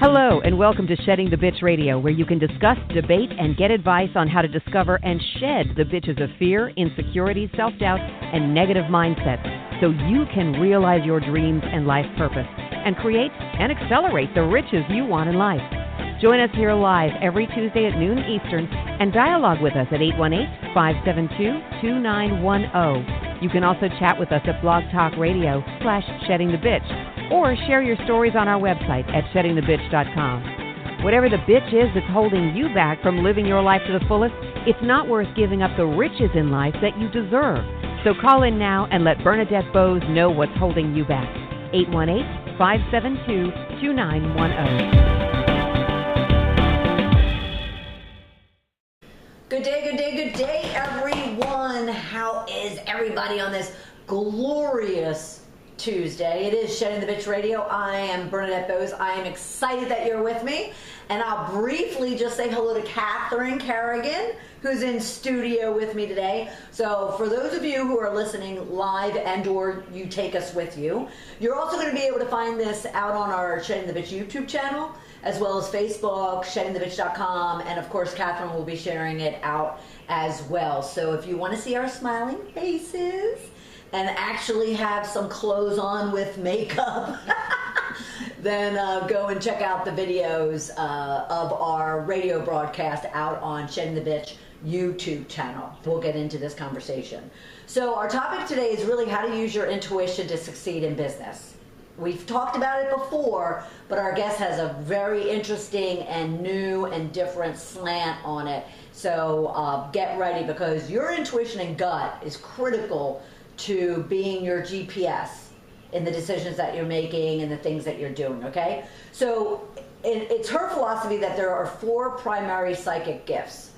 Hello, and welcome to Shedding the Bitch Radio, where you can discuss, debate, and get advice on how to discover and shed the bitches of fear, insecurity, self-doubt, and negative mindsets so you can realize your dreams and life purpose and create and accelerate the riches you want in life. Join us here live every Tuesday at noon Eastern and dialogue with us at 818-572-2910. You can also chat with us at Blog Talk Radio /SheddingTheBitch or share your stories on our website at SheddingTheBitch.com. Whatever the bitch is that's holding you back from living your life to the fullest, it's not worth giving up the riches in life that you deserve. So call in now and let Bernadette Boas know what's holding you back. 818-572-2910. Good day, everyone. How is everybody on this glorious Tuesday? It is Shedding the Bitch Radio. I am Bernadette Boas. I am excited that you're with me. And I'll briefly just say hello to Carrigan, who's in studio with me today. So for those of you who are listening live and or you take us with you, you're also going to be able to find this out on our Shedding the Bitch YouTube channel, as well as Facebook, SheddingTheBitch.com, and of course Catherine will be sharing it out as well. So if you want to see our smiling faces and actually have some clothes on with makeup, then go and check out the videos of our radio broadcast out on Shedding the Bitch YouTube channel. We'll get into this conversation. So our topic today is really how to use your intuition to succeed in business. We've talked about it before, but our guest has a very interesting and new and different slant on it. So get ready, because your intuition and gut is critical to being your GPS in the decisions that you're making and the things that you're doing, okay? So it's her philosophy that there are 4 primary psychic gifts.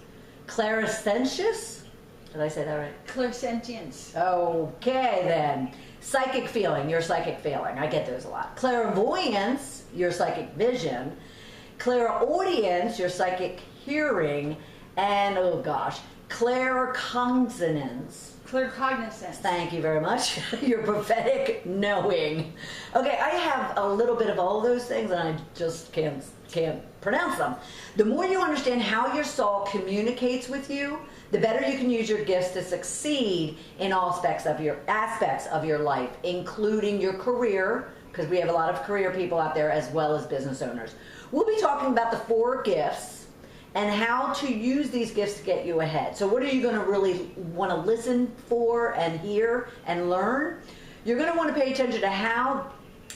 Clairsentience? Did I say that right? Clairsentience. Okay, then. Psychic feeling, your psychic feeling. I get those a lot. Clairvoyance, your psychic vision. Clairaudience, your psychic hearing. And, oh gosh, claircognizance. Claircognizance. Thank you very much. Your prophetic knowing. Okay, I have a little bit of all those things and I just can't pronounce them. The more you understand how your soul communicates with you, the better you can use your gifts to succeed in all aspects of your life, including your career, because we have a lot of career people out there as well as business owners. We'll be talking about the 4 gifts and how to use these gifts to get you ahead. So what are you going to really want to listen for and hear and learn? You're going to want to pay attention to how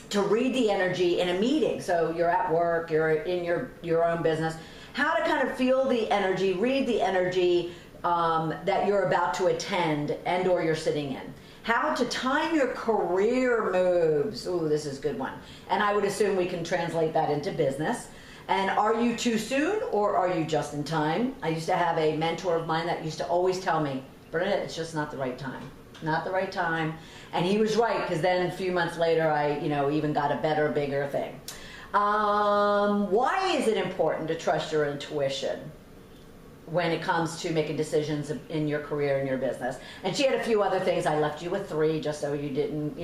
to read the energy in a meeting. So you're at work, you're in your own business, how to kind of feel the energy, read the energy that you're about to attend and or you're sitting in. How to time your career moves. Ooh, this is a good one. And I would assume we can translate that into business. And are you too soon or are you just in time? I used to have a mentor of mine that used to always tell me, Bernadette, it's just not the right time. Not the right time. And he was right, because then a few months later I, even got a better, bigger thing. Why is it important to trust your intuition when it comes to making decisions in your career and your business? And she had a few other things. I left you with 3 just so you didn't,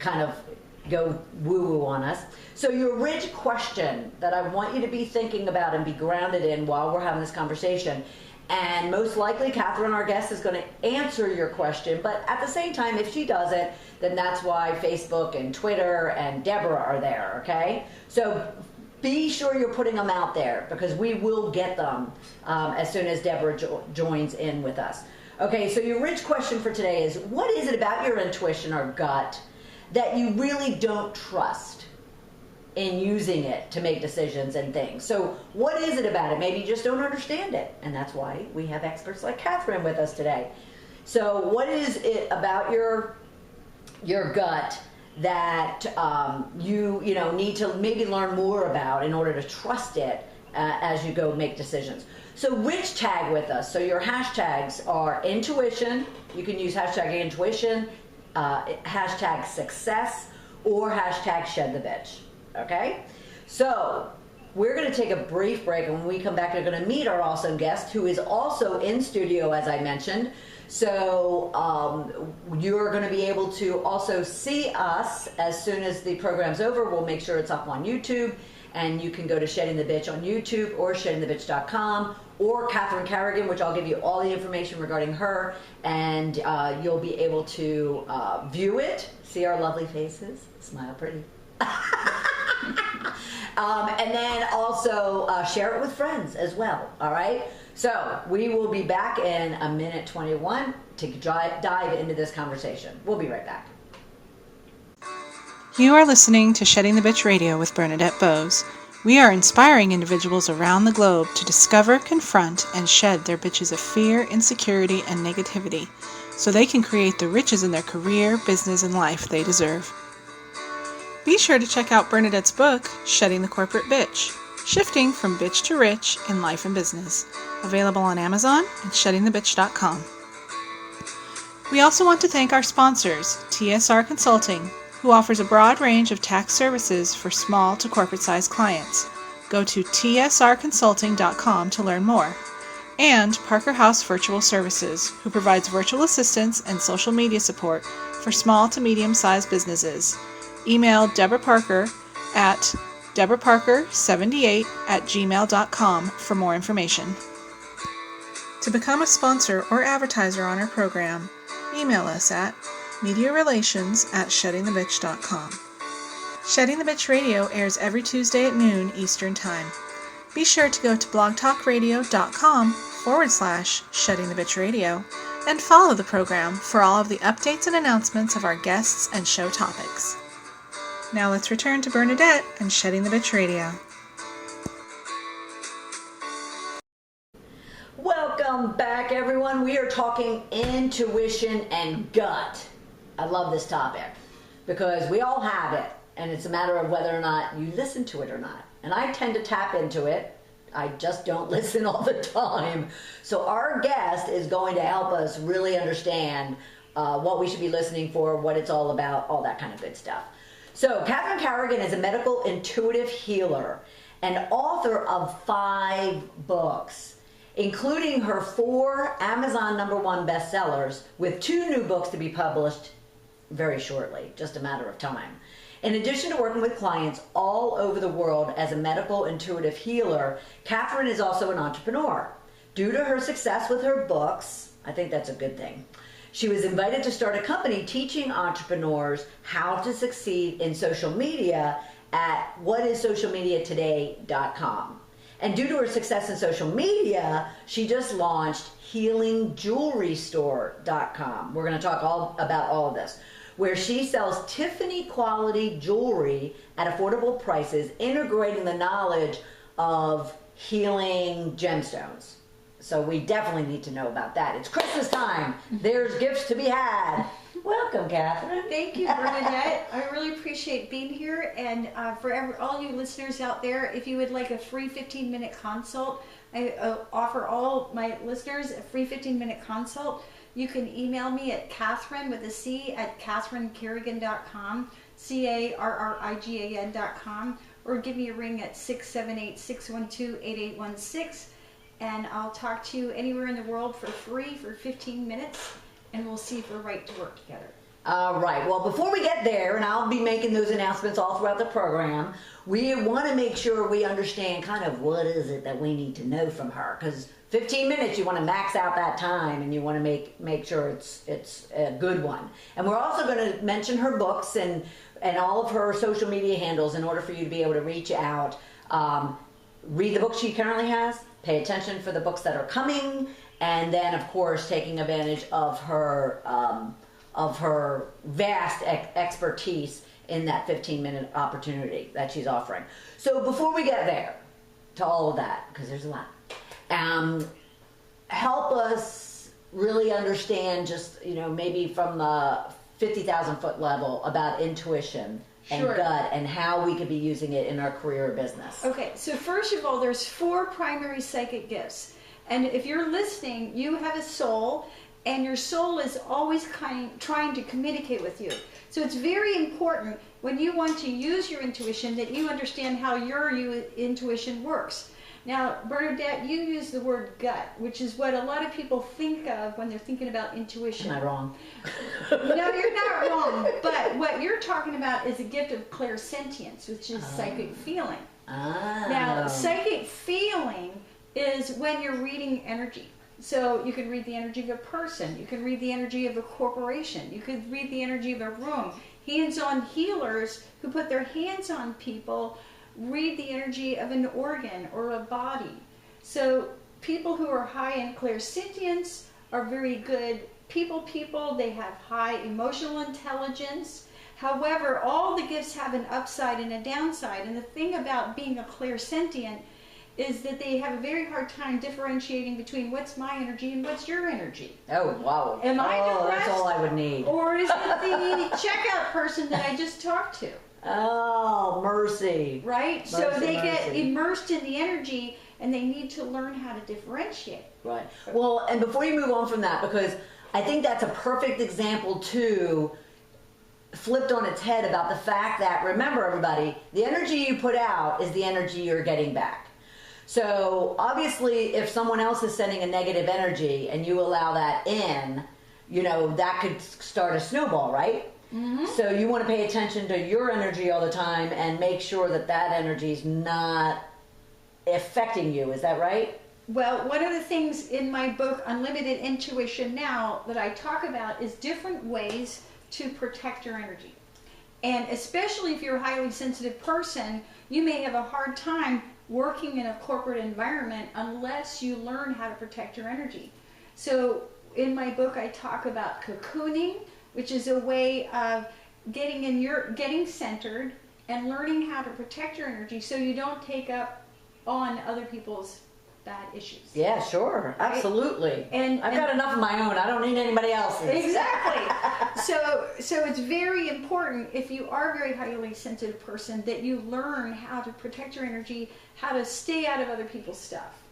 kind of go woo-woo on us. So your rich question that I want you to be thinking about and be grounded in while we're having this conversation, and most likely Catherine, our guest, is going to answer your question, but at the same time, if she doesn't, then that's why Facebook and Twitter and Deborah are there, okay? So be sure you're putting them out there, because we will get them as soon as Deborah joins in with us. Okay, so your rich question for today is, what is it about your intuition or gut that you really don't trust in using it to make decisions and things? So what is it about it? Maybe you just don't understand it, and that's why we have experts like Catherine with us today. So what is it about your gut that you need to maybe learn more about in order to trust it as you go make decisions? So rich tag with us. So your hashtags are intuition. You can use hashtag intuition, hashtag success, or hashtag shed the bitch. Okay? So we're going to take a brief break, and when we come back, we're going to meet our awesome guest, who is also in studio, as I mentioned. So you're going to be able to also see us as soon as the program's over. We'll make sure it's up on YouTube, And you can go to Shedding the Bitch on YouTube or sheddingthebitch.com or Catherine Carrigan, which I'll give you all the information regarding her, and you'll be able to view it, see our lovely faces, smile pretty. And then also share it with friends as well, all right? So we will be back in a minute 21 to dive into this conversation. We'll be right back. You are listening to Shedding the Bitch Radio with Bernadette Boas. We are inspiring individuals around the globe to discover, confront, and shed their bitches of fear, insecurity, and negativity so they can create the riches in their career, business, and life they deserve. Be sure to check out Bernadette's book, Shedding the Corporate Bitch, Shifting from Bitch to Rich in Life and Business, available on Amazon and sheddingthebitch.com. We also want to thank our sponsors, TSR Consulting, who offers a broad range of tax services for small to corporate-sized clients. Go to tsrconsulting.com to learn more. And Parker House Virtual Services, who provides virtual assistance and social media support for small to medium-sized businesses. Email Deborah Parker at deborahparker78@gmail.com for more information. To become a sponsor or advertiser on our program, email us at mediarelations@sheddingthebitch.com. Shedding the Bitch Radio airs every Tuesday at noon Eastern Time. Be sure to go to blogtalkradio.com/Shedding the Bitch Radio and follow the program for all of the updates and announcements of our guests and show topics. Now let's return to Bernadette and Shedding the Bitch Radio. Welcome back, everyone. We are talking intuition and gut. I love this topic because we all have it, and it's a matter of whether or not you listen to it or not. And I tend to tap into it. I just don't listen all the time. So our guest is going to help us really understand what we should be listening for, what it's all about, all that kind of good stuff. So Catherine Carrigan is a medical intuitive healer and author of 5 books, including her 4 Amazon #1 bestsellers, with 2 new books to be published very shortly, just a matter of time. In addition to working with clients all over the world as a medical intuitive healer, Catherine is also an entrepreneur. Due to her success with her books, I think that's a good thing, she was invited to start a company teaching entrepreneurs how to succeed in social media at whatissocialmediatoday.com. And due to her success in social media, she just launched healingjewelrystore.com. We're going to talk about all of this, where she sells Tiffany quality jewelry at affordable prices, integrating the knowledge of healing gemstones. So we definitely need to know about that. It's Christmas time. There's gifts to be had. Welcome, Catherine. Thank you, Bernadette. I really appreciate being here. And for all you listeners out there, if you would like a free 15-minute consult, I offer all my listeners a free 15-minute consult. You can email me at Catherine with a C at CatherineCarrigan.com, CarriGan.com, or give me a ring at 678-612-8816, and I'll talk to you anywhere in the world for free for 15 minutes, and we'll see if we're right to work together. All right. Well, before we get there, and I'll be making those announcements all throughout the program, we want to make sure we understand kind of what is it that we need to know from her, because 15 minutes, you want to max out that time, and you want to make sure it's a good one. And we're also going to mention her books and all of her social media handles in order for you to be able to reach out, read the books she currently has, pay attention for the books that are coming, and then, of course, taking advantage of her vast expertise in that 15-minute opportunity that she's offering. So before we get there to all of that, because there's a lot, help us really understand just, maybe from the 50,000 foot level about intuition and Sure. gut and how we could be using it in our career or business. Okay, so first of all, there's 4 primary psychic gifts. And if you're listening, you have a soul, and your soul is always trying to communicate with you. So it's very important when you want to use your intuition that you understand how your intuition works. Now, Bernadette, you use the word gut, which is what a lot of people think of when they're thinking about intuition. Am I wrong? No, you're not wrong. But what you're talking about is a gift of clairsentience, which is psychic feeling. Ah. Now, psychic feeling is when you're reading energy. So you can read the energy of a person, you can read the energy of a corporation, you could read the energy of a room. Hands-on healers who put their hands on people read the energy of an organ or a body. So people who are high in clairsentience are very good people, they have high emotional intelligence. However, all the gifts have an upside and a downside. And the thing about being a clairsentient is that they have a very hard time differentiating between what's my energy and what's your energy. Oh, wow. Am I depressed? That's all I would need. Or is it the checkout person that I just talked to? Oh, mercy. Right? So Mercy, they get mercy. immersed in the energy and they need to learn how to differentiate. Right. Well, and before you move on from that, because I think that's a perfect example too, flipped on its head, about the fact that, remember everybody, the energy you put out is the energy you're getting back. So obviously if someone else is sending a negative energy and you allow that in, you know, that could start a snowball, right? Mm-hmm. So you want to pay attention to your energy all the time and make sure that that energy is not affecting you. Is that right? Well, one of the things in my book, Unlimited Intuition Now, that I talk about is different ways to protect your energy. And especially if you're a highly sensitive person, you may have a hard time working in a corporate environment unless you learn how to protect your energy. So in my book, I talk about cocooning, which is a way of getting centered and learning how to protect your energy so you don't take up on other people's bad issues. Yeah, sure. Right? Absolutely. And I've got enough of my own. I don't need anybody else's. Exactly. So it's very important, if you are a very highly sensitive person, that you learn how to protect your energy, how to stay out of other people's stuff.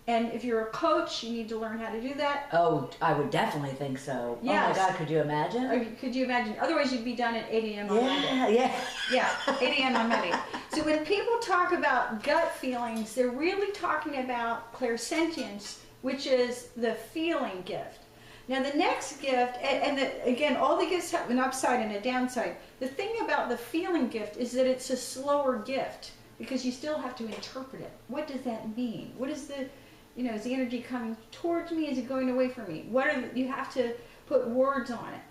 And if you're a coach, you need to learn how to do that. Oh, I would definitely think so. Yes. Oh my God, could you imagine? Could you imagine? Otherwise, you'd be done at 8 a.m. on Monday. Yeah. Yeah, 8 a.m. on Monday. So when people talk about gut feelings, they're really talking about clairsentience, which is the feeling gift. Now the next gift, again, all the gifts have an upside and a downside. The thing about the feeling gift is that it's a slower gift because you still have to interpret it. What does that mean? What is the, is the energy coming towards me? Is it going away from me? You have to put words on it.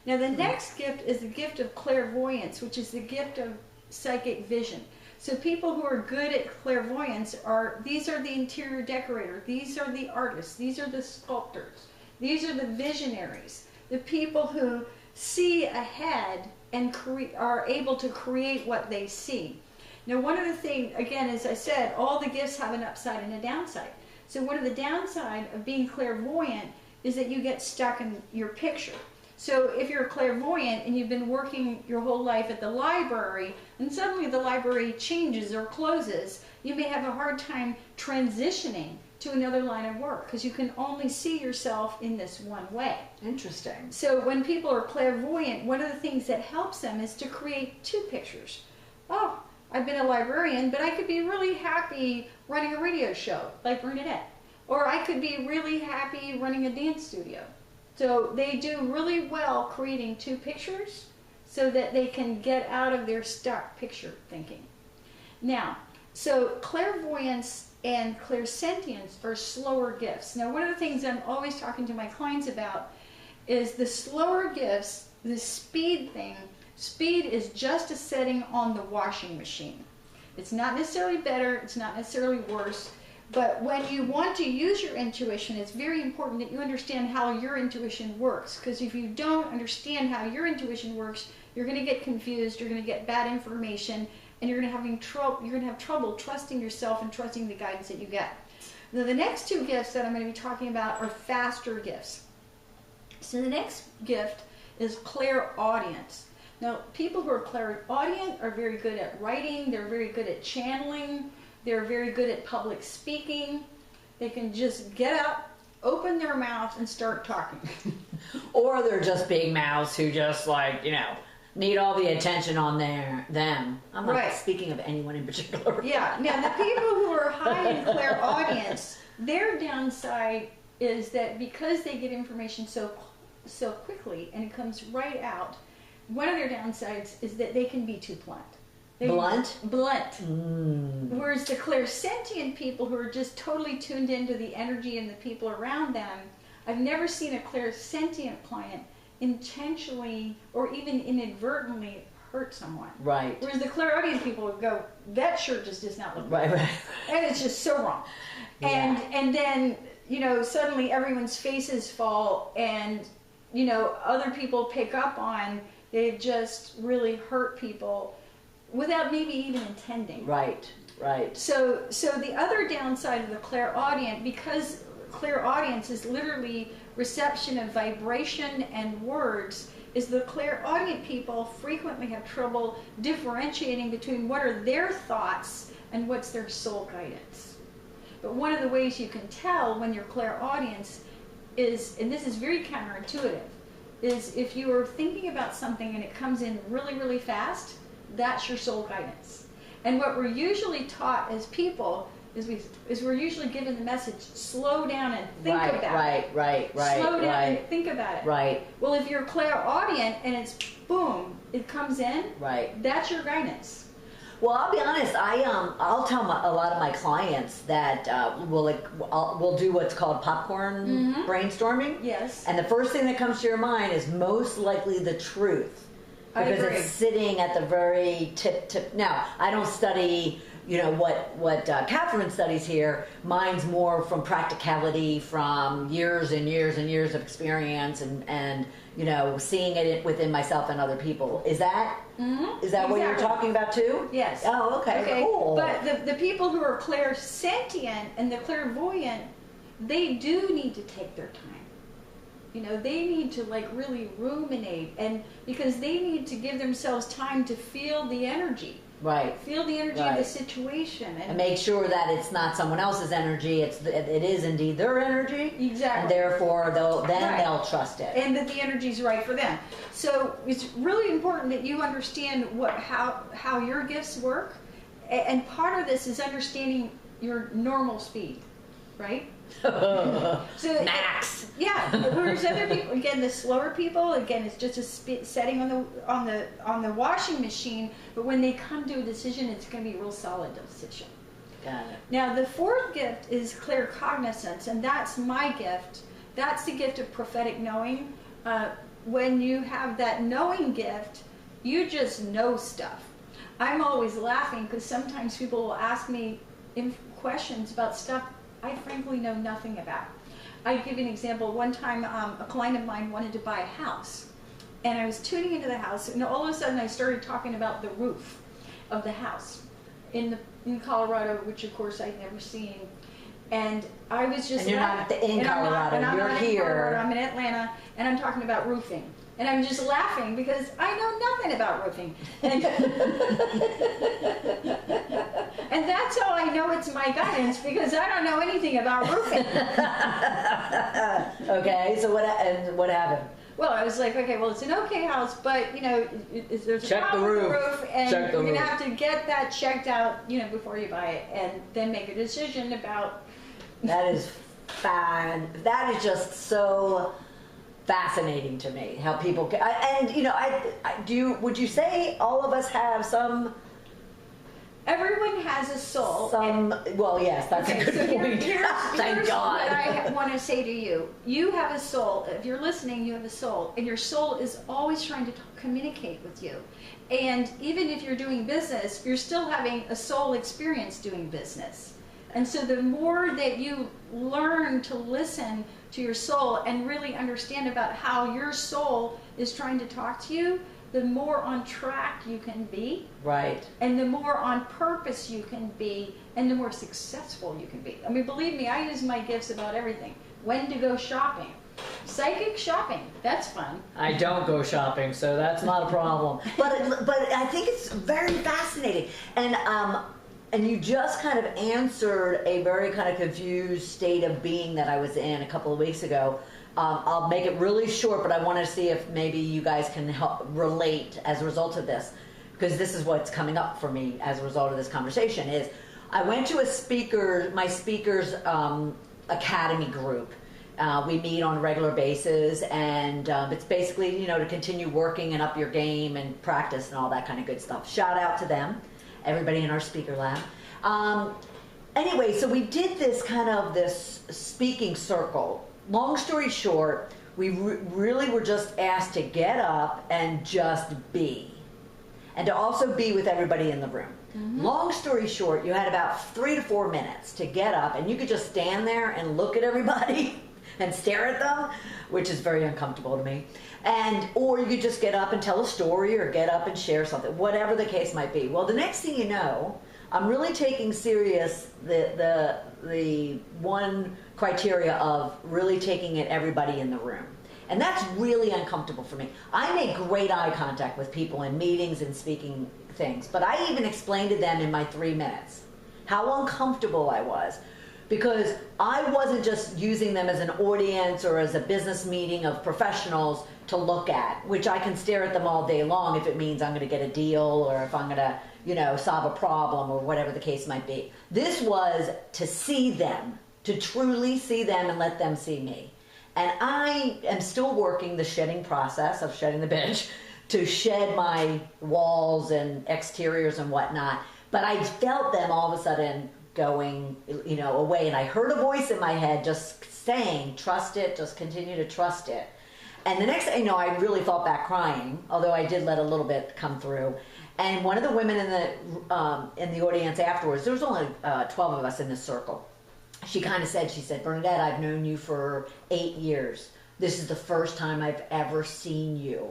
Now the next gift is the gift of clairvoyance, which is the gift of psychic vision. So people who are good at clairvoyance these are the interior decorators, these are the artists, these are the sculptors, these are the visionaries, the people who see ahead and are able to create what they see. Now one of the things, again, as I said, all the gifts have an upside and a downside. So one of the downside of being clairvoyant is that you get stuck in your picture. So if you're a clairvoyant and you've been working your whole life at the library and suddenly the library changes or closes, you may have a hard time transitioning to another line of work because you can only see yourself in this one way. Interesting. So when people are clairvoyant, one of the things that helps them is to create two pictures. Oh, I've been a librarian, but I could be really happy running a radio show like Bernadette. Or I could be really happy running a dance studio. So they do really well creating two pictures so that they can get out of their stuck picture thinking. Now, so clairvoyance and clairsentience are slower gifts. Now, one of the things I'm always talking to my clients about is the slower gifts, the speed thing. Speed is just a setting on the washing machine. It's not necessarily better, it's not necessarily worse. But when you want to use your intuition, it's very important that you understand how your intuition works. Because if you don't understand how your intuition works, you're going to get confused, you're going to get bad information, and you're going to have trouble trusting yourself and trusting the guidance that you get. Now, the next two gifts that I'm going to be talking about are faster gifts. So the next gift is clairaudience. Now, people who are clairaudient are very good at writing, they're very good at channeling, they're very good at public speaking. They can just get up, open their mouth, and start talking. Or they're just big mouths who just need all the attention on them. I'm not speaking of anyone in particular. Yeah. Now, the people who are high in clairaudience, their downside is that because they get information so quickly and it comes right out, one of their downsides is that they can be too blunt. Blunt? Blunt. Whereas the clairsentient people who are just totally tuned into the energy and the people around them, I've never seen a clairsentient client intentionally or even inadvertently hurt someone. Right. Whereas the clairaudient people would go, that shirt just does not look right. And it's just so wrong. Yeah. And then, suddenly everyone's faces fall and, other people pick up on they've just really hurt people without maybe even intending. Right. So the other downside of the clairaudient, because clairaudience is literally reception of vibration and words, is the clairaudient people frequently have trouble differentiating between what are their thoughts and what's their soul guidance. But one of the ways you can tell when your clairaudience is, and this is very counterintuitive, is if you are thinking about something and it comes in really, really fast, that's your soul guidance. And what we're usually taught as people is we're usually given the message, slow down and think about it. Right. Slow down and think about it. Right. Well, if you're clairaudient and it's boom, it comes in, right. That's your guidance. Well, I'll be honest. I'll tell a lot of my clients that we'll do what's called popcorn brainstorming. Yes. And the first thing that comes to your mind is most likely the truth, because it's sitting at the very tip. Now, I don't study, what Catherine studies here. Mine's more from practicality, from years and years and years of experience, and seeing it within myself and other people. Is that what you're talking about too? Yes. Oh, okay. Cool. But the people who are clairsentient and the clairvoyant, they do need to take their time. They need to really ruminate, and because they need to give themselves time to feel the energy. Right. Feel the energy of the situation. And make sure that it's not someone else's energy, it is indeed their energy. Exactly. And therefore they'll trust it. And that the energy's right for them. So it's really important that you understand how your gifts work. And part of this is understanding your normal speed, right? So max. Yeah. Whereas other people, again, the slower people, again, it's just a setting on the washing machine. But when they come to a decision, it's going to be a real solid decision. Got it. Now, the fourth gift is claircognizance, and that's my gift. That's the gift of prophetic knowing. When you have that knowing gift, you just know stuff. I'm always laughing because sometimes people will ask me questions about stuff I frankly know nothing about. I give you an example. One time, a client of mine wanted to buy a house, and I was tuning into the house, and all of a sudden I started talking about the roof of the house in Colorado, which of course I'd never seen. And I was just and you're not in Colorado, you're here. I'm in Atlanta, and I'm talking about roofing. And I'm just laughing because I know nothing about roofing. And that's how I know it's my guidance, because I don't know anything about roofing. Okay, so what happened? Well, I was like, okay, well, it's an okay house, but, there's a check problem with the roof, and you're going to have to get that checked out, before you buy it, and then make a decision about... That is fine. That is just so... fascinating to me how people would you say all of us have some? Everyone has a soul. Well, yes, that's a good point. Thank God. What I want to say to you: you have a soul. If you're listening, you have a soul, and your soul is always trying to communicate with you. And even if you're doing business, you're still having a soul experience doing business. And so the more that you learn to listen to your soul and really understand about how your soul is trying to talk to you, the more on track you can be. Right. And the more on purpose you can be, and the more successful you can be. I mean, believe me, I use my gifts about everything. When to go shopping. Psychic shopping, that's fun. I don't go shopping, so that's not a problem. But I think it's very fascinating. And you just kind of answered a very kind of confused state of being that I was in a couple of weeks ago. I'll make it really short, but I want to see if maybe you guys can help relate as a result of this, because this is what's coming up for me as a result of this conversation. Is I went to my speakers academy group, We meet on a regular basis, and it's basically, to continue working and up your game and practice and all that kind of good stuff. Shout out to them, everybody in our speaker lab. Anyway, so we did this speaking circle. Long story short, we really were just asked to get up and just be. And to also be with everybody in the room. Mm-hmm. Long story short, you had about 3 to 4 minutes to get up, and you could just stand there and look at everybody and stare at them, which is very uncomfortable to me. Or you could just get up and tell a story, or get up and share something, whatever the case might be. Well, the next thing you know, I'm really taking serious the one criteria of really taking it everybody in the room. And that's really uncomfortable for me. I make great eye contact with people in meetings and speaking things, but I even explained to them in my 3 minutes how uncomfortable I was, because I wasn't just using them as an audience or as a business meeting of professionals to look at, which I can stare at them all day long if it means I'm going to get a deal, or if I'm going to, solve a problem, or whatever the case might be. This was to see them, to truly see them and let them see me. And I am still working the shedding process of shedding the bitch, to shed my walls and exteriors and whatnot. But I felt them all of a sudden going, away. And I heard a voice in my head just saying, trust it, just continue to trust it. And the next thing I know, I really felt back crying, although I did let a little bit come through. And one of the women in the audience afterwards, there was only 12 of us in this circle. She said, Bernadette, I've known you for 8 years. This is the first time I've ever seen you.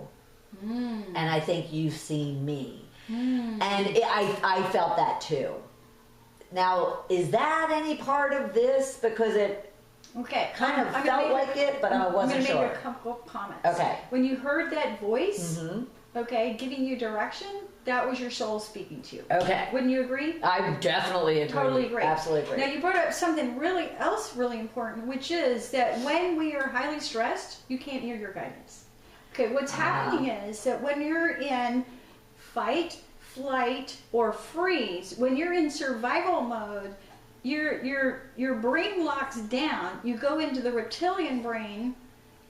And I think you've seen me. And I felt that too. Now, is that any part of this? Because it kind of felt like it, but I wasn't sure. I'm going to make a couple of comments. Okay. When you heard that voice, giving you direction, that was your soul speaking to you. Okay. Wouldn't you agree? I definitely agree. Totally agree. Absolutely agree. Now, you brought up something really important, which is that when we are highly stressed, you can't hear your guidance. Okay, what's happening is that when you're in fight, flight, or freeze, when you're in survival mode, your brain locks down. You go into the reptilian brain,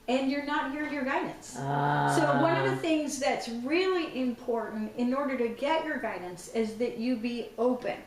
and you're not hearing your guidance. So one of the things that's really important in order to get your guidance is that you be open.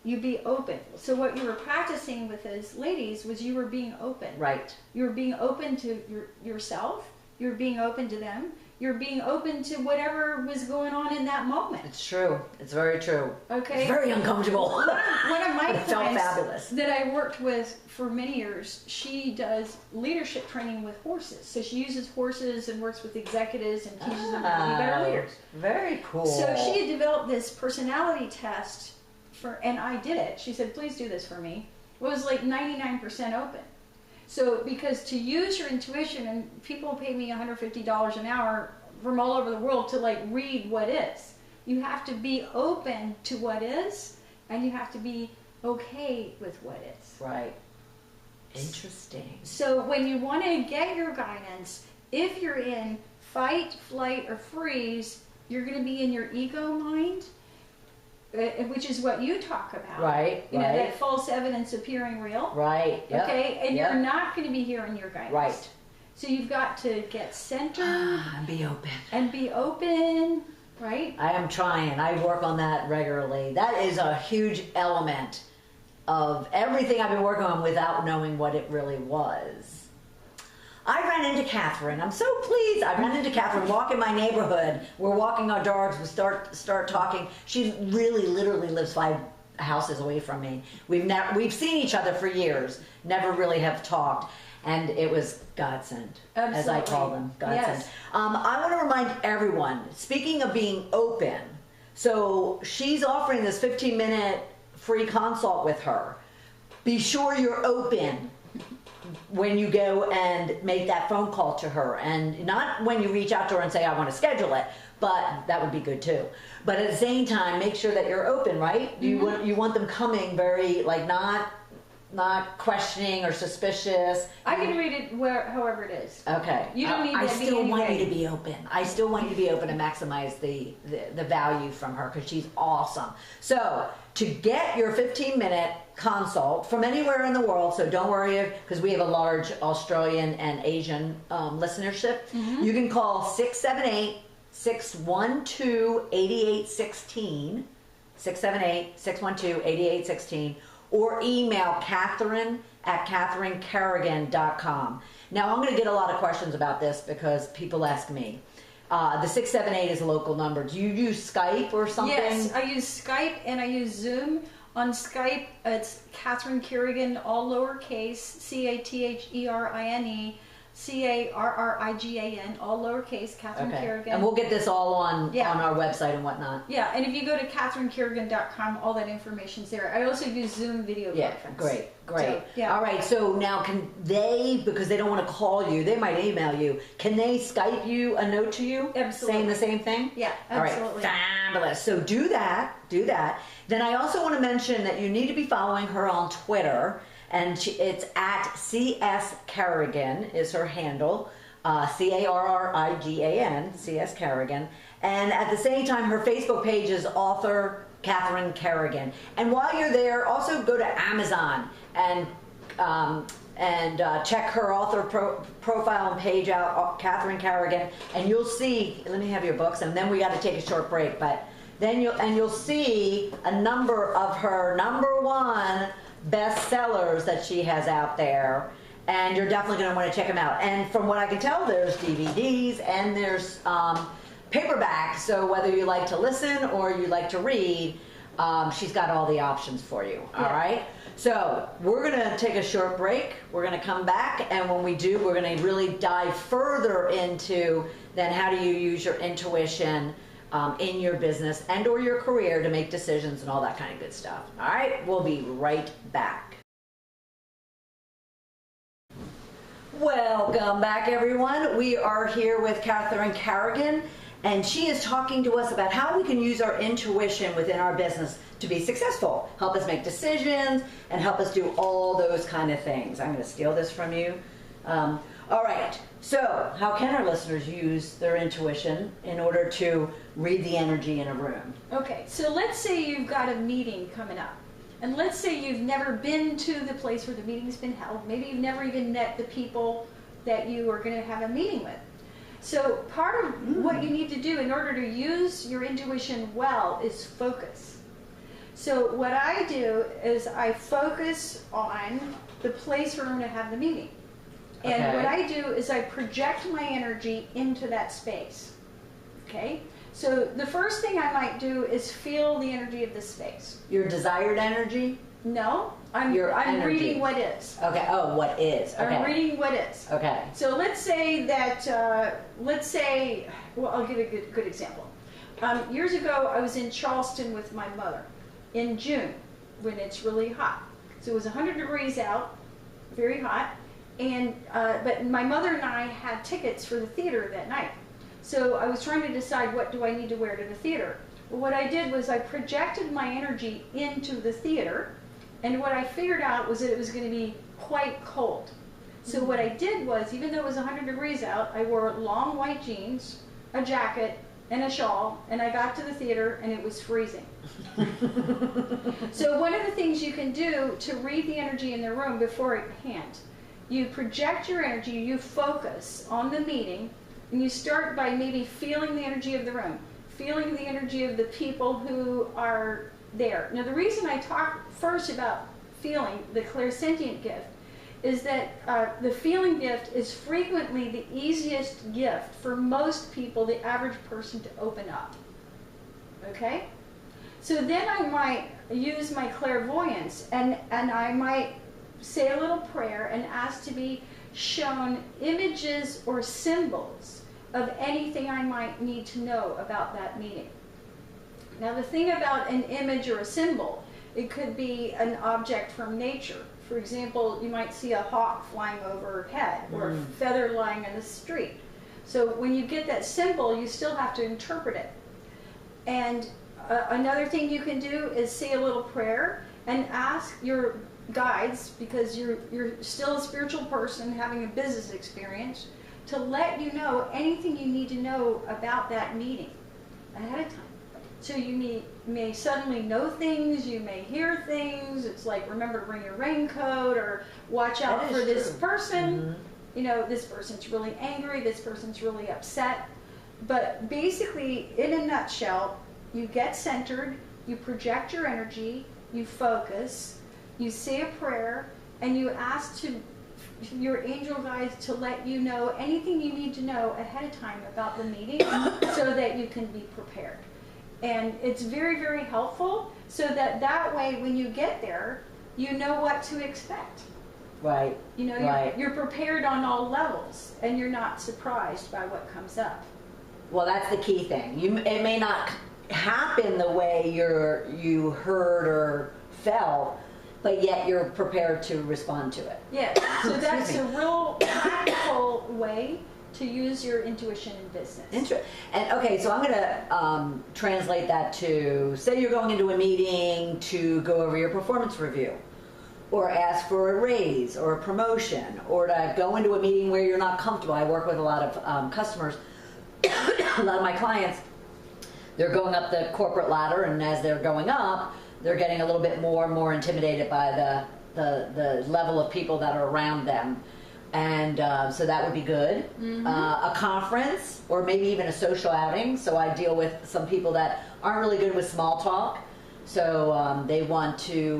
You be open. So what you were practicing with those ladies was you were being open. Right. You were being open to yourself. You were being open to them. You're being open to whatever was going on in that moment. It's true. It's very true. Okay. It's very uncomfortable. One of my clients that I worked with for many years, she does leadership training with horses. So she uses horses and works with executives and teaches them how to be better leaders. Very cool. So she had developed this personality test and I did it. She said, please do this for me. It was like 99% open. So, because to use your intuition, and people pay me $150 an hour from all over the world to read what is. You have to be open to what is, and you have to be okay with what is. Right. Interesting. So when you want to get your guidance, if you're in fight, flight, or freeze, you're going to be in your ego mind, which is what you talk about. Right, You know, that false evidence appearing real. Right, yep. Okay, and you're not going to be hearing your guidance. Right. So you've got to get centered. And be open. And be open, right? I am trying. I work on that regularly. That is a huge element of everything I've been working on without knowing what it really was. I ran into Catherine. I'm so pleased. I ran into Catherine walking my neighborhood. We're walking our dogs. We start talking. She really, literally lives 5 houses away from me. We've seen each other for years. Never really have talked, and it was godsend, as I call them, godsend. Yes. I want to remind everyone. Speaking of being open, so she's offering this 15-minute free consult with her. Be sure you're open when you go and make that phone call to her, and not when you reach out to her and say, I want to schedule it, but that would be good too. But at the same time, make sure that you're open, right? You want them coming very, not not questioning or suspicious. I can read it however it is. Okay. You don't need I to be still want anyway. you to be open. I still want you to be open and maximize the value from her because she's awesome. So to get your 15-minute consult from anywhere in the world, so don't worry because we have a large Australian and Asian listenership, you can call 678-612-8816, 678-612-8816, or email Catherine@CatherineCarrigan.com. Now, I'm going to get a lot of questions about this because people ask me. The 678 is a local number. Do you use Skype or something? Yes, I use Skype and I use Zoom. On Skype, it's Catherine Carrigan, all lowercase, CATHERINE, CARRIGAN, all lowercase, Catherine Carrigan. And we'll get this all on our website and whatnot. Yeah, and if you go to CatherineCarrigan.com, all that information's there. I also use Zoom video conference. Great. So, yeah. All right, so now can they, because they don't want to call you, they might email you, can they Skype you a note to you? Absolutely. Saying the same thing? Yeah, absolutely. All right, fabulous. So do that. Then I also want to mention that you need to be following her on Twitter, and it's at CS Carrigan is her handle, CARRIGAN, CS Carrigan. And at the same time, her Facebook page is author Catherine Carrigan. And while you're there, also go to Amazon and check her author profile and page out, Catherine Carrigan, and you'll see. Let me have your books, and then we got to take a short break. But then you'll see a number of her #1 bestsellers that she has out there, and you're definitely going to want to check them out. And from what I can tell, there's DVDs and there's paperback. So whether you like to listen or you like to read, she's got all the options for you. All right. So we're going to take a short break. We're going to come back, and when we do, we're going to really dive further into then how do you use your intuition in your business and or your career to make decisions and all that kind of good stuff. All right, we'll be right back. Welcome back, everyone. We are here with Catherine Carrigan, and she is talking to us about how we can use our intuition within our business to be successful, help us make decisions, and help us do all those kind of things. I'm going to steal this from you. All right, so how can our listeners use their intuition in order to read the energy in a room? Okay, so let's say you've got a meeting coming up. And let's say you've never been to the place where the meeting's been held. Maybe you've never even met the people that you are going to have a meeting with. So part of what you need to do in order to use your intuition well is focus. So what I do is I focus on the place where I'm going to have the meeting. And what I do is I project my energy into that space. Okay? So the first thing I might do is feel the energy of the space. Your desired energy? No, I'm reading what is. Okay. Oh, what is? Okay. I'm reading what is. Okay. So let's say that. Well, I'll give a good example. Years ago, I was in Charleston with my mother in June when it's really hot. So it was 100 degrees out, very hot, and but my mother and I had tickets for the theater that night. So I was trying to decide what do I need to wear to the theater. Well, what I did was I projected my energy into the theater, and what I figured out was that it was going to be quite cold. So what I did was, even though it was 100 degrees out, I wore long white jeans, a jacket, and a shawl, and I got to the theater and it was freezing. So one of the things you can do to read the energy in the room beforehand, you project your energy, you focus on the meeting, and you start by maybe feeling the energy of the room, feeling the energy of the people who are there. Now, the reason I talk first about feeling the clairsentient gift is that the feeling gift is frequently the easiest gift for most people, the average person, to open up. Okay? So then I might use my clairvoyance and I might say a little prayer and ask to be shown images or symbols of anything I might need to know about that meeting. Now, the thing about an image or a symbol, it could be an object from nature. For example, you might see a hawk flying overhead or a feather lying in the street. So when you get that symbol, you still have to interpret it. And another thing you can do is say a little prayer and ask your guides, because you're still a spiritual person having a business experience, to let you know anything you need to know about that meeting ahead of time. So you may suddenly know things, you may hear things. It's like, remember to bring your raincoat, or watch out for this person. You know, this person's really angry, this person's really upset. But basically, in a nutshell, you get centered, you project your energy, you focus, you say a prayer, and you ask your angel guides to let you know anything you need to know ahead of time about the meeting so that you can be prepared. And it's very, very helpful, so that way when you get there, you know what to expect. Right. You know, you're prepared on all levels, and you're not surprised by what comes up. Well, that's the key thing. It may not happen the way you heard or felt, but yet you're prepared to respond to it. Yeah, so that's a real practical way to use your intuition in business. And okay, so I'm going to translate that to, say you're going into a meeting to go over your performance review, or ask for a raise or a promotion, or to go into a meeting where you're not comfortable. I work with a lot of customers, a lot of my clients, they're going up the corporate ladder, and as they're going up, they're getting a little bit more and more intimidated by the level of people that are around them. And so that would be good. A conference, or maybe even a social outing. So I deal with some people that aren't really good with small talk. So they want to,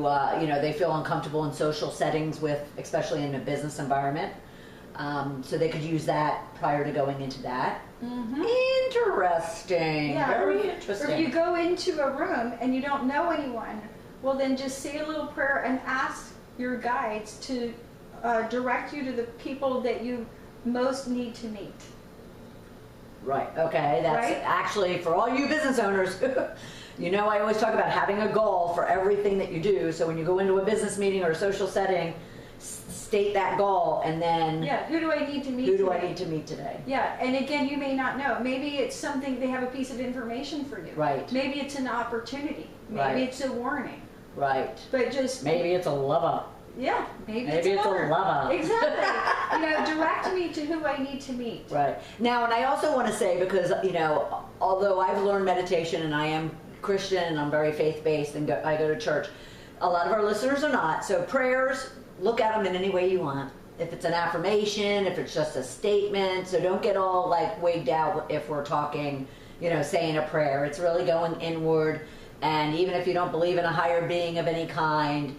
they feel uncomfortable in social settings especially in a business environment. So they could use that prior to going into that. Interesting. Yeah, Very interesting. Or if you go into a room and you don't know anyone, well then just say a little prayer and ask your guides to direct you to the people that you most need to meet. Right. Okay. That's actually, for all you business owners, I always talk about having a goal for everything that you do. So when you go into a business meeting or a social setting, state that goal, and then who do I need to meet? Who do I need to meet today? Yeah, and again, you may not know. Maybe it's something, they have a piece of information for you. Right. Maybe it's an opportunity. Maybe it's a warning. Right. But just maybe it's a lover. Yeah, maybe it's a lover. Exactly. Direct me to who I need to meet. Right. Now, and I also want to say, because, although I've learned meditation and I am Christian and I'm very faith-based and I go to church, a lot of our listeners are not. So prayers, look at them in any way you want. If it's an affirmation, if it's just a statement. So don't get all wigged out if we're talking, saying a prayer. It's really going inward. And even if you don't believe in a higher being of any kind,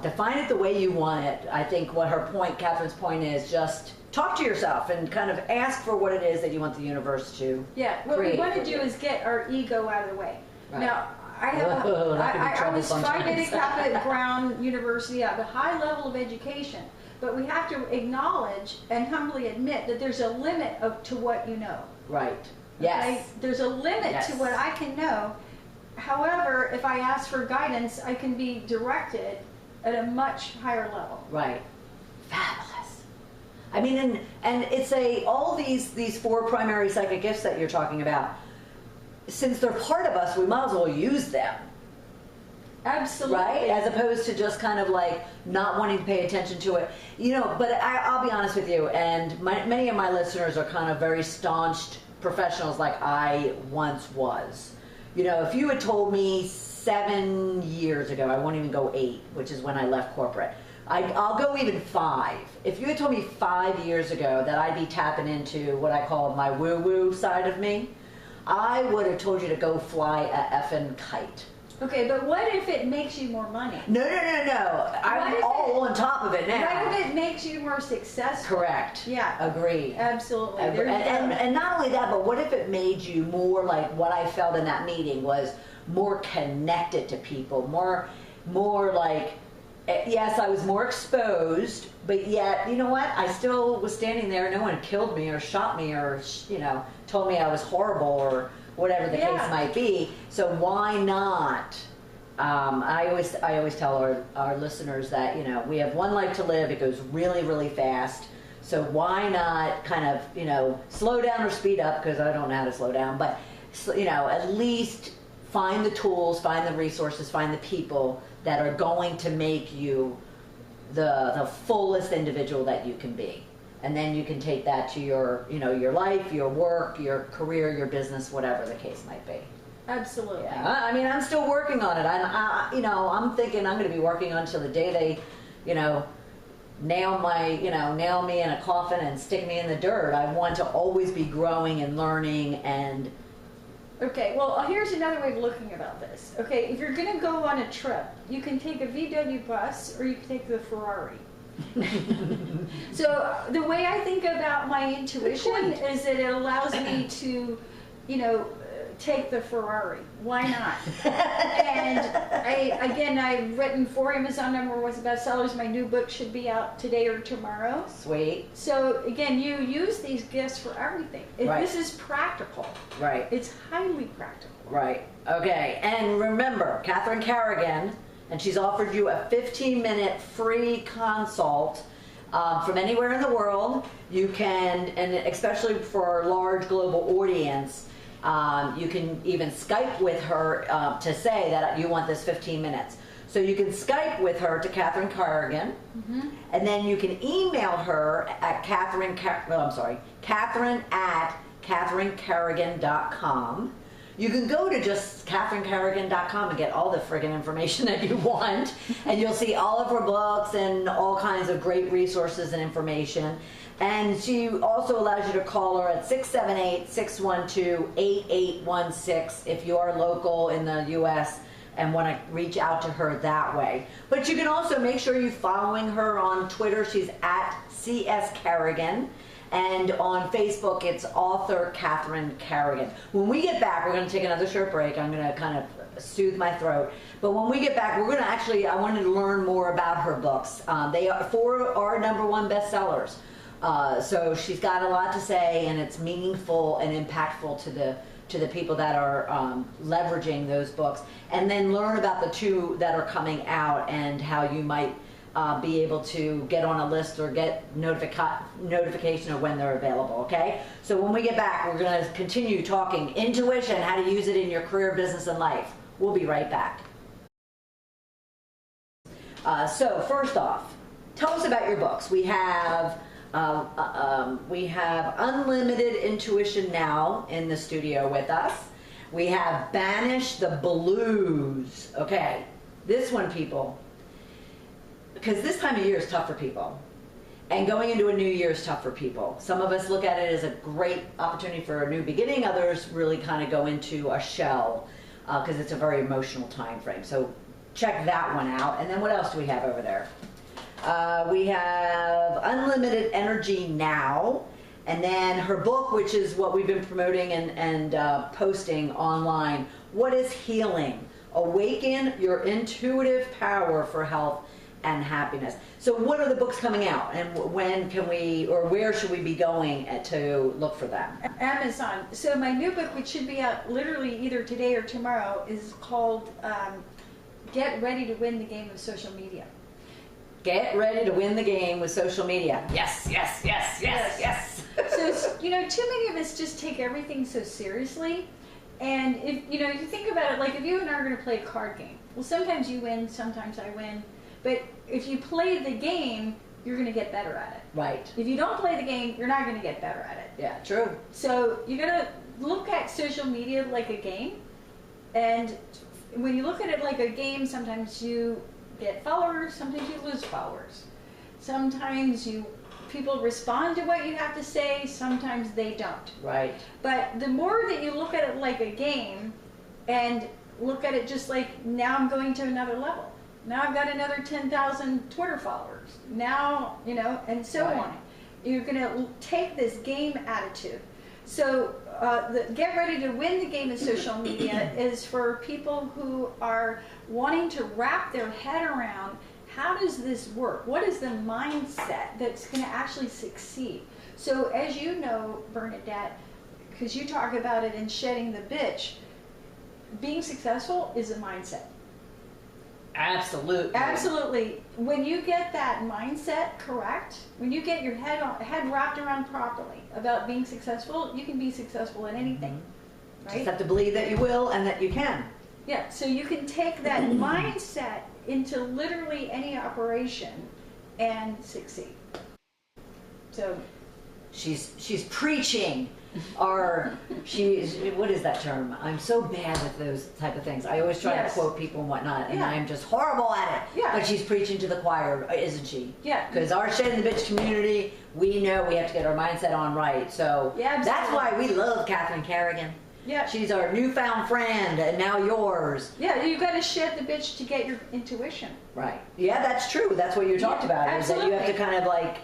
define it the way you want it. I think Catherine's point is just talk to yourself and kind of ask for what it is that you want the universe to what we want to do is get our ego out of the way. Right. Now, I was Phi Beta Kappa at Brown University. I have a high level of education, but we have to acknowledge and humbly admit that there's a limit to what you know. Right. Yes. Okay? There's a limit to what I can know. However, if I ask for guidance, I can be directed at a much higher level. Right. Fabulous. I mean, and it's all these 4 primary psychic gifts that you're talking about, since they're part of us, we might as well use them. Absolutely. Right? As opposed to just kind of not wanting to pay attention to it. But I'll be honest with you, and many of my listeners are kind of very staunch professionals like I once was. If you had told me 7 years ago, I won't even go 8, which is when I left corporate. I'll go even 5. If you had told me 5 years ago that I'd be tapping into what I call my woo-woo side of me, I would have told you to go fly a effing kite. Okay, but what if it makes you more money? No. I'm all on top of it now. What if it makes you more successful? Correct. Yeah. Agreed. Absolutely. And not only that, but what if it made you more like what I felt in that meeting was more connected to people, more like, yes, I was more exposed, but yet, you know what? I still was standing there. No one killed me or shot me or, told me I was horrible or whatever the case might be. So why not? I always tell our listeners that, we have one life to live. It goes really, really fast. So why not kind of, slow down or speed up, because I don't know how to slow down, but, at least find the tools, find the resources, find the people that are going to make you the fullest individual that you can be. And then you can take that to your, your life, your work, your career, your business, whatever the case might be. Absolutely. Yeah, I mean, I'm still working on it. I'm thinking I'm going to be working on until the day they, nail me in a coffin and stick me in the dirt. I want to always be growing and learning and. Okay, well, here's another way of looking about this. Okay, if you're going to go on a trip, you can take a VW bus or you can take the Ferrari. So the way I think about my intuition is that it allows me to, take the Ferrari. Why not? And I've written 4 Amazon #1 bestsellers. My new book should be out today or tomorrow. Sweet. So again, you use these gifts for everything. Right. This is practical. Right. It's highly practical. Right. Okay. And remember, Catherine Carrigan, and she's offered you a 15-minute free consult from anywhere in the world. You can, and especially for our large global audience, you can even Skype with her to say that you want this 15 minutes. So you can Skype with her to Catherine Carrigan, and then you can email her at Catherine at CatherineCarrigan.com. You can go to just CatherineCarrigan.com and get all the friggin' information that you want, and you'll see all of her books and all kinds of great resources and information. And she also allows you to call her at 678-612-8816 if you are local in the U.S. and want to reach out to her that way. But you can also make sure you're following her on Twitter. She's at CS Carrigan. And on Facebook, it's author Catherine Carrigan. When we get back, we're going to take another short break. I'm going to kind of soothe my throat. But when we get back, we're going to I wanted to learn more about her books. They are 4 are #1 bestsellers. So she's got a lot to say, and it's meaningful and impactful to the people that are leveraging those books. And then learn about the 2 that are coming out and how you might be able to get on a list or get notification of when they're available, okay? So when we get back, we're going to continue talking intuition, how to use it in your career, business, and life. We'll be right back. So first off, tell us about your books. We have Unlimited Intuition Now in the studio with us. We have Banish the Blues. Okay, this one, people, because this time of year is tough for people. And going into a new year is tough for people. Some of us look at it as a great opportunity for a new beginning. Others really kind of go into a shell because it's a very emotional time frame. So check that one out. And then what else do we have over there? We have Unlimited Energy Now. And then her book, which is what we've been promoting and posting online, What is Healing? Awaken Your Intuitive Power for Health and Happiness. So what are the books coming out, and when can we, or where should we be going to look for them? Amazon. So my new book, which should be out literally either today or tomorrow, is called Get Ready to Win the Game of Social Media. Get ready to win the game with social media. Yes, yes, yes, yes, yes. So, too many of us just take everything so seriously. And if, you think about it, like if you and I are going to play a card game, well, sometimes you win, sometimes I win. But if you play the game, you're going to get better at it. Right. If you don't play the game, you're not going to get better at it. Yeah, true. So you got to look at social media like a game. And when you look at it like a game, sometimes you get followers, sometimes you lose followers. Sometimes people respond to what you have to say, sometimes they don't. Right. But the more that you look at it like a game and look at it just like, now I'm going to another level. Now I've got another 10,000 Twitter followers. Now, and so right. on. You're going to take this game attitude. So Get Ready to Win the Game of Social Media is for people who are wanting to wrap their head around, how does this work? What is the mindset that's going to actually succeed? So as you know, Bernadette, because you talk about it in Shedding the Bitch, being successful is a mindset. Absolutely. Absolutely. When you get that mindset correct, when you get your head wrapped around properly about being successful, you can be successful in anything. Right? Just have to believe that you will and that you can. Yeah, so you can take that mindset into literally any operation and succeed. So she's preaching, or she's, what is that term? I'm so bad with those type of things. I always try to quote people and whatnot, and I'm just horrible at it. Yeah. But she's preaching to the choir, isn't she? Yeah. Because our Shedding the Bitch community, we know we have to get our mindset on right. So that's why we love Catherine Carrigan. Yeah. She's our newfound friend, and now yours. Yeah, you got to shed the bitch to get your intuition. Right. Yeah, that's true. That's what you talked about. Absolutely. Is that you have to kind of like,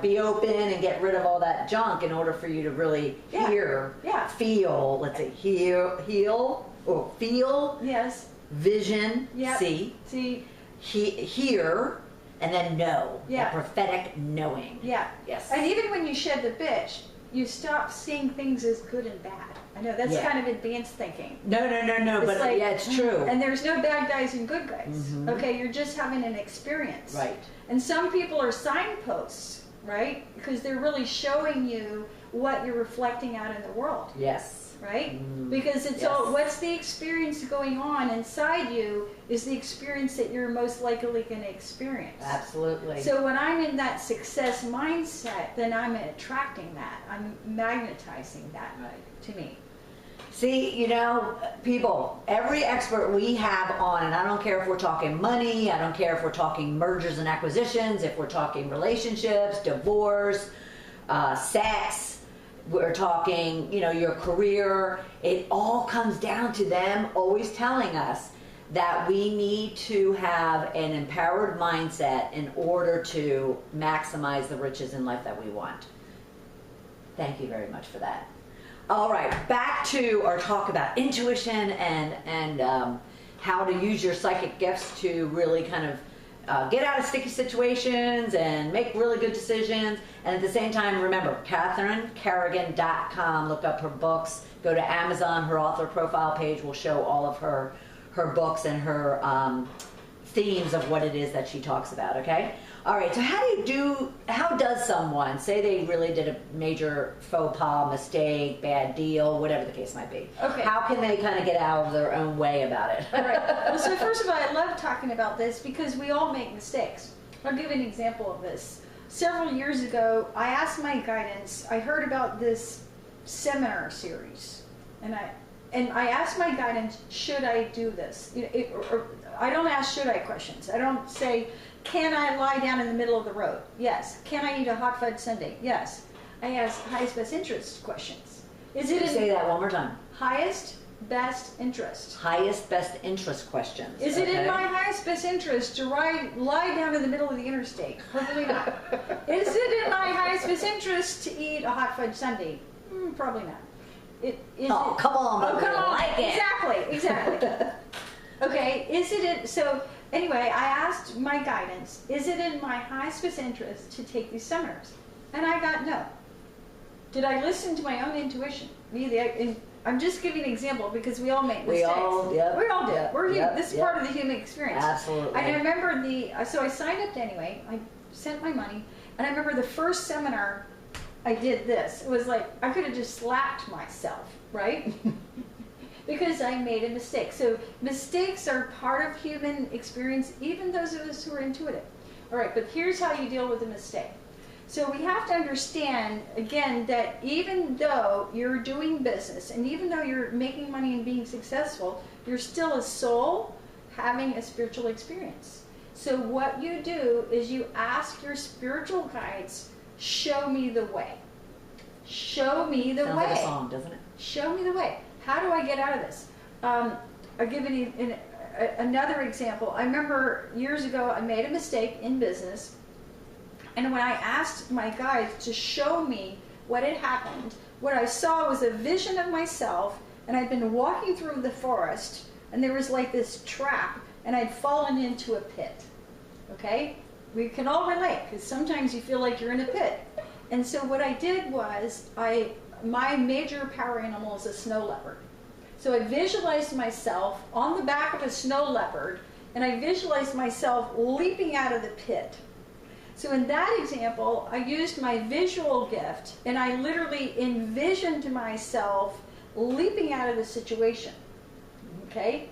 be open and get rid of all that junk in order for you to really hear, feel. Let's say heal, or feel. Yes. Vision. Yep. See. Hear, and then know. Yeah. That prophetic knowing. Yeah. Yes. And even when you shed the bitch, you stop seeing things as good and bad. I know that's kind of advanced thinking. No, but like, it's true. And there's no bad guys and good guys. Mm-hmm. Okay, you're just having an experience. Right. And some people are signposts, right? Because they're really showing you what you're reflecting out in the world. Yes. Right? Because it's all, what's the experience going on inside you is the experience that you're most likely going to experience. Absolutely. So when I'm in that success mindset, then I'm attracting that. I'm magnetizing that to me. See, people, every expert we have on, and I don't care if we're talking money, I don't care if we're talking mergers and acquisitions, if we're talking relationships, divorce, sex, we're talking, your career, it all comes down to them always telling us that we need to have an empowered mindset in order to maximize the riches in life that we want. Thank you very much for that. All right, back to our talk about intuition and how to use your psychic gifts to really kind of get out of sticky situations and make really good decisions. And at the same time, remember, CatherineCarrigan.com. Look up her books. Go to Amazon. Her author profile page will show all of her books and her themes of what it is that she talks about, okay? All right, so how does someone, say they really did a major faux pas, mistake, bad deal, whatever the case might be, how can they kind of get out of their own way about it? All right. Well, so first of all, I love talking about this because we all make mistakes. I'll give an example of this. Several years ago, I asked my guidance, I heard about this seminar series, and I asked my guidance, should I do this? I don't ask should I questions. I don't say, can I lie down in the middle of the road? Yes. Can I eat a hot fudge sundae? Yes. I ask highest best interest questions. Say that one more time. Highest best interest. Highest best interest questions. Is it in my highest best interest to lie down in the middle of the interstate? Probably not. Is it in my highest best interest to eat a hot fudge sundae? Probably not. Come on, like it. Exactly. Okay, so anyway, I asked my guidance, is it in my highest best interest to take these seminars? And I got no. Did I listen to my own intuition? I'm just giving an example because we all make mistakes. We all do. We're human. This is part of the human experience. Absolutely. I remember so I signed up anyway. I sent my money, and I remember the first seminar I did this. It was like I could have just slapped myself, right? Because I made a mistake. So mistakes are part of human experience, even those of us who are intuitive. All right, but here's how you deal with a mistake. So we have to understand, again, that even though you're doing business, and even though you're making money and being successful, you're still a soul having a spiritual experience. So what you do is you ask your spiritual guides, show me the way. Show me the way. Sounds like a song, doesn't it? Show me the way. How do I get out of this? I'll give another example. I remember years ago I made a mistake in business, and when I asked my guides to show me what had happened, what I saw was a vision of myself, and I'd been walking through the forest, and there was like this trap, and I'd fallen into a pit. Okay? We can all relate, because sometimes you feel like you're in a pit. And so what I did was, my major power animal is a snow leopard. So I visualized myself on the back of a snow leopard, and I visualized myself leaping out of the pit. So in that example, I used my visual gift, and I literally envisioned myself leaping out of the situation. Okay?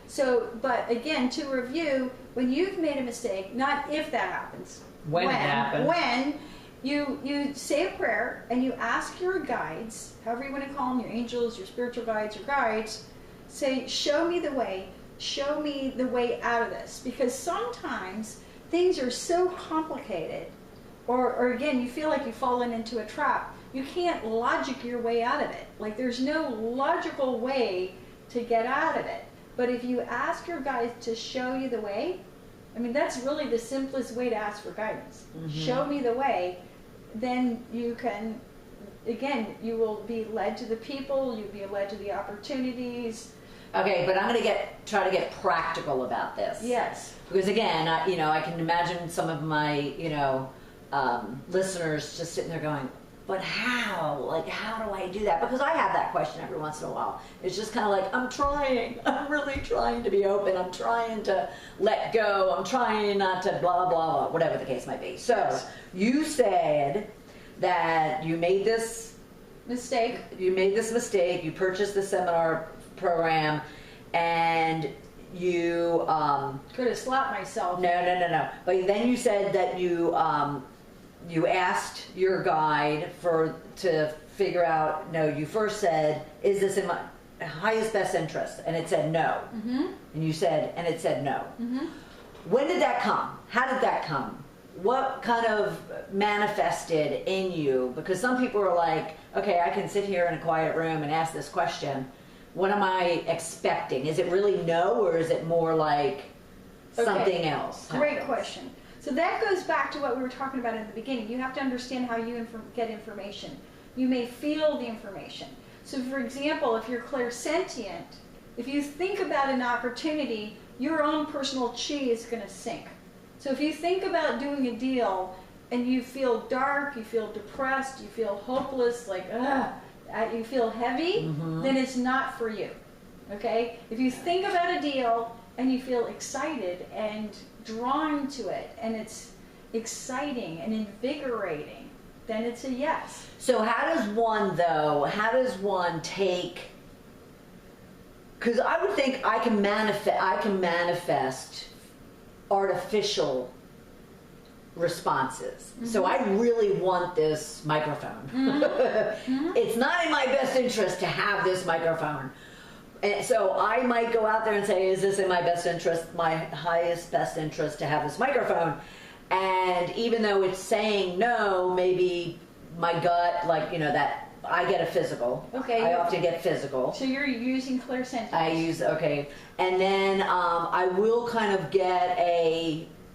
So, but again, to review, when you've made a mistake, not if that happens, when it happens, when you say a prayer and you ask your guides, however you want to call them, your angels, your spiritual guides, your guides, say, show me the way out of this. Because sometimes things are so complicated, or again, you feel like you've fallen into a trap. You can't logic your way out of it. Like, there's no logical way to get out of it. But if you ask your guides to show you the way, I mean, that's really the simplest way to ask for guidance. Show me the way, then you can, again, you will be led to the people, you'll be led to the opportunities. Okay, but I'm going to try to get practical about this. Yes. Because again, I can imagine some of my, listeners just sitting there going, but how? Like, how do I do that? Because I have that question every once in a while. It's just kind of like, I'm really trying to be open. I'm trying to let go. I'm trying not to blah, blah, blah, whatever the case might be. So you said that you made this mistake. You purchased the seminar program, and you could have slapped myself. No. But then you said that you asked your guide to figure out. No, you first said, "Is this in my highest best interest?" And it said no. And you said, and it said no. When did that come? How did that come? What kind of manifested in you? Because some people are like, okay, I can sit here in a quiet room and ask this question. What am I expecting? Is it really no, or is it more like something else? Great question. So that goes back to what we were talking about in the beginning. You have to understand how you get information. You may feel the information. So for example, if you're clairsentient, if you think about an opportunity, your own personal chi is going to sink. So if you think about doing a deal and you feel dark, you feel depressed, you feel hopeless, like, you feel heavy, then it's not for you. Okay? If you think about a deal and you feel excited and drawn to it, and it's exciting and invigorating, then it's a yes. So how does one take, because I would think I can manifest artificial responses. So I really want this microphone. It's not in my best interest to have this microphone. And so I might go out there and say, is this in my best interest, my highest best interest to have this microphone? And even though it's saying no, maybe my gut, that I get a physical. Okay. I often get physical. So you're using clairsentience. Okay. And then I will kind of get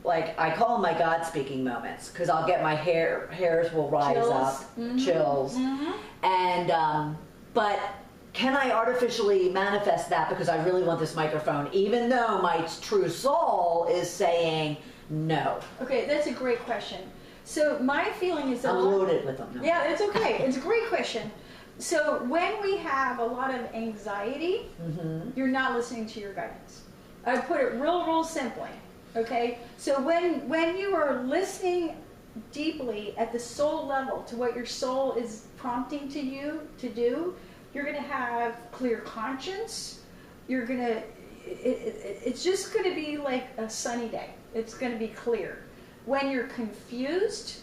I call them my God speaking moments, because I'll get my hairs will rise up, chills. And, but can I artificially manifest that because I really want this microphone, even though my true soul is saying no? Okay, that's a great question. So my feeling is that I'm loaded with them. Yeah, it's okay. It's a great question. So when we have a lot of anxiety, you're not listening to your guidance. I put it real simply. Okay? So when you are listening deeply at the soul level to what your soul is prompting to you to do, you're going to have clear conscience. It's just going to be like a sunny day. It's going to be clear. When you're confused,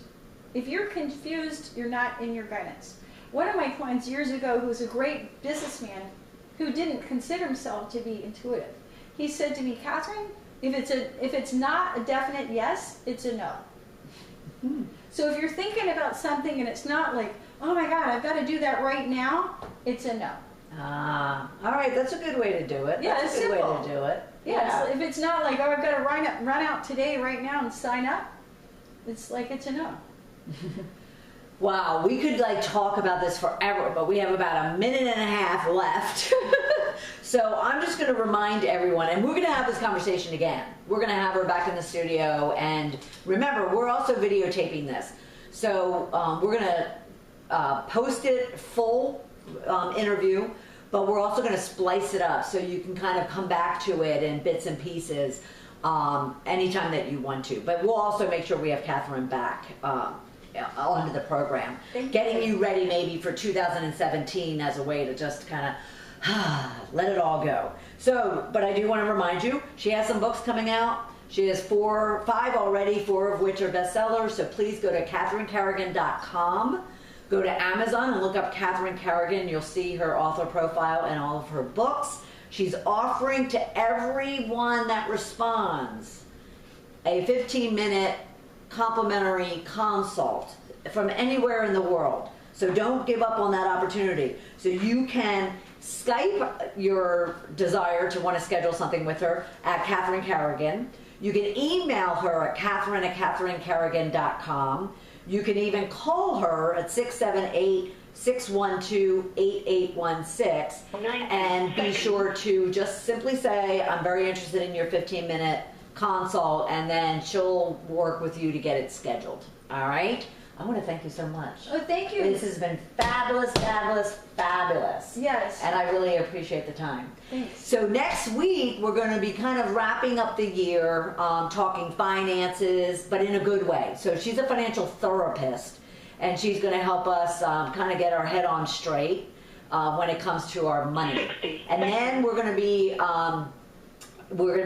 if you're confused, you're not in your guidance. One of my clients years ago, who was a great businessman, who didn't consider himself to be intuitive, he said to me, Catherine, if it's not a definite yes, it's a no. So if you're thinking about something and it's not like, oh my God, I've got to do that right now, it's a no. All right, that's a good way to do it. Yeah, that's it's a good simple. way to do it. Yeah, if it's not like, oh, I've got to run out today, right now, and sign up, it's like it's a no. Wow, we could talk about this forever, but we have about a minute and a half left. So I'm just going to remind everyone, and we're going to have this conversation again. We're going to have her back in the studio, and remember, we're also videotaping this. So we're going to post it full interview, but we're also going to splice it up so you can kind of come back to it in bits and pieces anytime that you want to. But we'll also make sure we have Catherine back onto the program, getting you ready maybe for 2017 as a way to just kind of let it all go. So, but I do want to remind you, she has some books coming out. She has 5 already, 4 of which are bestsellers. So please go to CatherineCarrigan.com. Go to Amazon and look up Catherine Carrigan. You'll see her author profile and all of her books. She's offering to everyone that responds a 15-minute complimentary consult from anywhere in the world. So don't give up on that opportunity. So you can Skype your desire to want to schedule something with her at Catherine Carrigan. You can email her at Catherine@CatherineCarrigan.com. You can even call her at 678-612-8816 and be sure to just simply say, I'm very interested in your 15-minute consult, and then she'll work with you to get it scheduled. All right? I want to thank you so much. Oh, thank you. This has been fabulous, fabulous, fabulous. Yes. And I really appreciate the time. Thanks. So next week, we're going to be kind of wrapping up the year, talking finances, but in a good way. So she's a financial therapist, and she's going to help us kind of get our head on straight when it comes to our money. And then we're going to be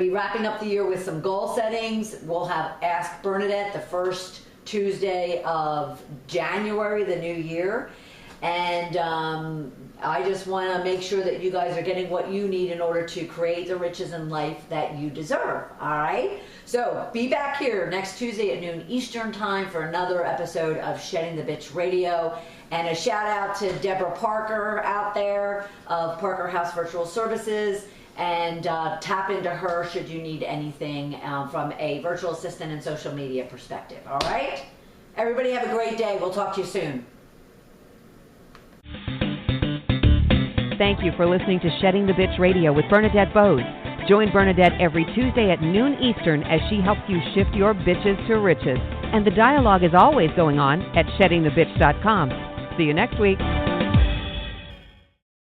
wrapping up the year with some goal settings. We'll have Ask Bernadette the first Tuesday of January, the new year. And I just want to make sure that you guys are getting what you need in order to create the riches in life that you deserve. All right? So be back here next Tuesday at noon Eastern time for another episode of Shedding the Bitch Radio. And a shout out to Deborah Parker out there of Parker House Virtual Services. And tap into her should you need anything from a virtual assistant and social media perspective. All right? Everybody have a great day. We'll talk to you soon. Thank you for listening to Shedding the Bitch Radio with Bernadette Boas. Join Bernadette every Tuesday at noon Eastern as she helps you shift your bitches to riches. And the dialogue is always going on at sheddingthebitch.com. See you next week.